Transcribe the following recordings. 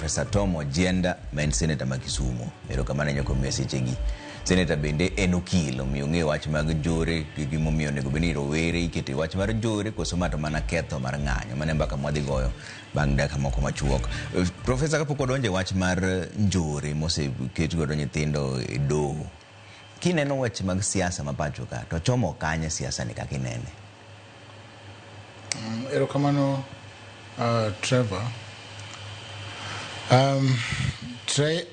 Professor Tom Ojienda, men Senator ma Kisumu. Erokamano nyako mesechegi. Senator bende en okil, omiyo ng'e wach mag jore gi gimomiyo onego bed ni rowere ikete wach mar jore koso mato mana ketho mar ng'anyo. Mane mbaka mwadhi goyo bang' dakika moko machuok. Professor, kapok odonje wach mar njore moseket godo nyithindo e doho. Kineno wach mag siasa ma pacho ka, to chomo kanye siasa ni kaka inene? Erokamano Trevor.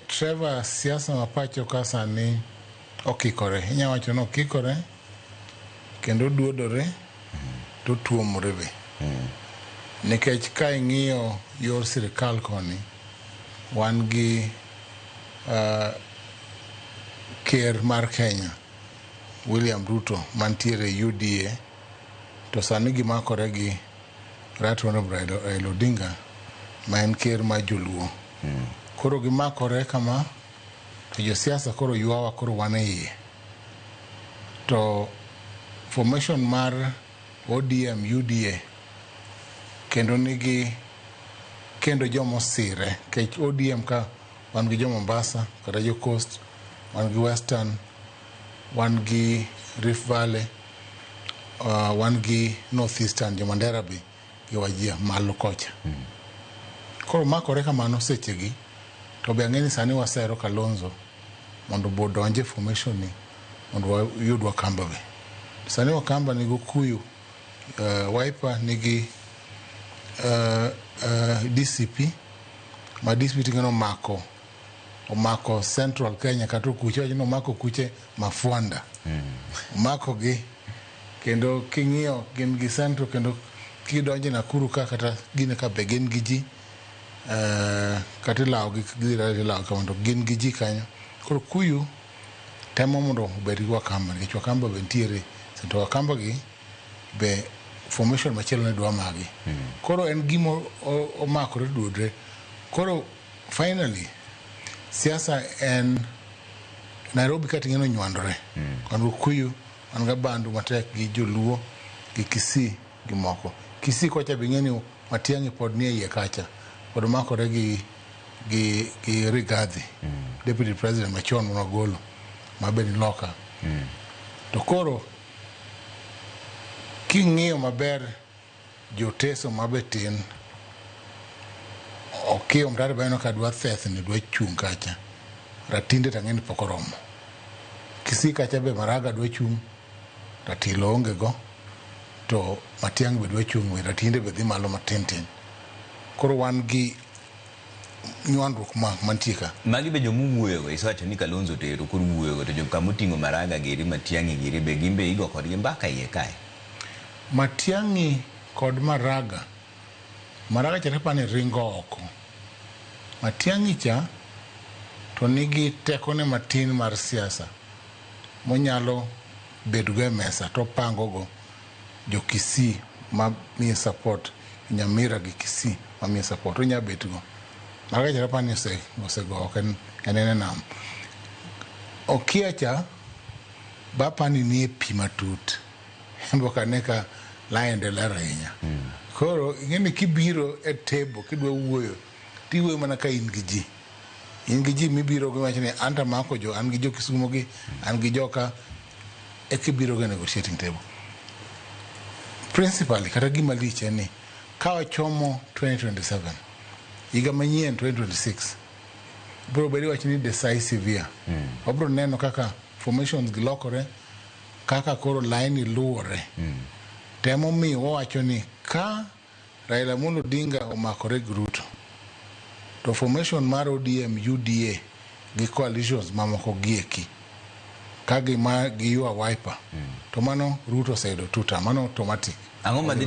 Trevor, siasa ma pacho ka sani okikore. Inya wacho no okikore kendo duodore to tuomore be. Nikech ka ing'iyo yor sirikal koni, wan gi ker mar Kenya William Ruto mantiere UDA, to sani gimakore gi Right Honorable Raila Odinga ma en ker ma joluo. Koro gimakore kama, to josiasa koro yuawa koro wan e iye. To formation mar ODM UDA kendo nigi kendo jomosire, kech ODM ka wan gi jo Mombasa, kata jo Coast, wan gi Western, wan gi Rift Valley, wan gi North Eastern, jo Mandera bi gi Wajir malo kocha. Koro makore kamano sechegi, to be ang'eni sani wasero Kalonzo mondo bodonje formation ni mondo yud Wakamba be. Sani Wakamba nigi Okuyu, Wiper nigi DCP, ma DCP tingano omako Central Kenya, kata kuche wajino omako kuche Mafuanda. Omako gi, kendo king'iyo gin gi Central, kendo kidonje Nakuru ka kata gine ka be gin gi ji, kata lao gi lao ka mondo gin gi ji kanyo. Koro Kuyu temo mondo obed gi Wakamba, nikech Wakamba be ntiere, to Wakamba gi be formation machielo ne dwa magi. Koro en gimo omakore duodre. Koro finally siasa en Nairobi kata ing'eno nywandore. Wan Kuyu, wan ga bandu matek gi joluo, gi Kisii gi moko. Kisii kocha be ing'eni Matiang'i pod nie iye kacha. Pod makore gi Rigathi, Deputy President machon Mwagolo, mabeni loka. To koro king'iyo maber joteso mabetin, okiyo mtare bayano ka dwa theth ni dwa chung' kacha. Ratinde tang'eni pokoromo. Kisii kacha be Maraga dwa chung', Ratilo onge go, to Matiang'i be dwa chung', ratinde be dhi malo matin. Koro wan gi nywandruok mantie ka. Magi be jomuwuoyo, isewacho ni Kalonzo tero koro wuoyo, to jokamoting'o Maraga giri, Matiang'i giri be gimbe igo kodgi mbaka iye kae. Matiang'i kod Maraga cha pani ringo oko. Matiang'i cha to nigi tekone matin mar siasa monyalo bedo go e mesa to pango go jo Kisii ma miye support, Nyamira gi Kisii ma miye support, onya bet go. Maraga cha pani osego ok en nam. Okia cha ba pani ni pi matut. Mboka neka laende la renya. Koro ing'eni kibiro e table kidwa wuoyo, tiwuoyo mana ka in gi ji. In gi ji mibiro go wacho ni anta mako jo, an gi jo Kisumo gi, an gi joka, e kibiro go negotiating table. Principally kata gima lich en ni ka wachomo 2027, higa manyien 2026, bro bedi wacho ni decisive year. Wabro neno kaka formations gilokore, kaka koro line luore. Temo mi wacho ni ka Raila Amolo Odinga omakore gi Ruto, to formation mar ODM UDA gi coalitions mamoko gieki ka giyua Wiper, to mano Ruto oseyudo tuta, mano automatic. Ang'o madhi